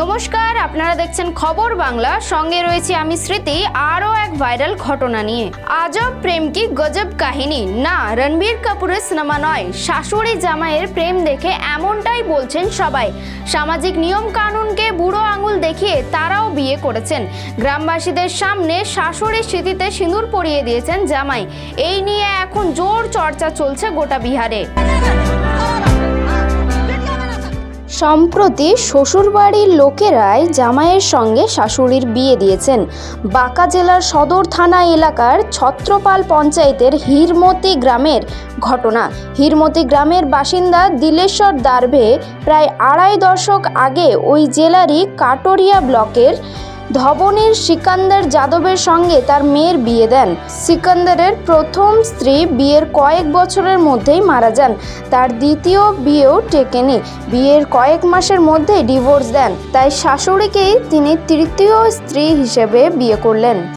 নমস্কার, আপনারা দেখছেন খবর বাংলা। সঙ্গে রয়েছে আমি স্মৃতি। আরও এক ভাইরাল ঘটনা নিয়ে। আজব প্রেম কি গজব কাহিনী। না, রণবীর কাপুরের সিনেমা নয়, শাশুড়ি জামাইয়ের প্রেম দেখে এমনটাই বলছেন সবাই। সামাজিক নিয়ম কানুনকে বুড়ো আঙুল দেখিয়ে তারাও বিয়ে করেছেন। গ্রামবাসীদের সামনে শাশুড়ির স্মৃতিতে সিঁদুর পরিয়ে দিয়েছেন জামাই। এই নিয়ে এখন জোর চর্চা চলছে গোটা বিহারে। সম্প্রতি শ্বশুরবাড়ির লোকেরাই জামাইয়ের সঙ্গে শাশুড়ির বিয়ে দিয়েছেন। বাঁকা জেলার সদর থানা এলাকার ছত্রপাল পঞ্চায়েতের হিরমতি গ্রামের ঘটনা। হিরমতি গ্রামের বাসিন্দা দিলেশ্বর দার্ভে প্রায় আড়াই দশক আগে ওই জেলারই কাটোরিয়া ব্লকের ধবনীর সিকান্দার যাদবের সঙ্গে তার মেয়ের বিয়ে দেন। সিকান্দারের প্রথম স্ত্রী বিয়ের কয়েক বছরের মধ্যেই মারা যান। তার দ্বিতীয় বিয়েও টেকেনি। বিয়ের কয়েক মাসের মধ্যেই ডিভোর্স দেন। তাই শাশুড়িকেই তিনি তৃতীয় স্ত্রী হিসেবে বিয়ে করলেন।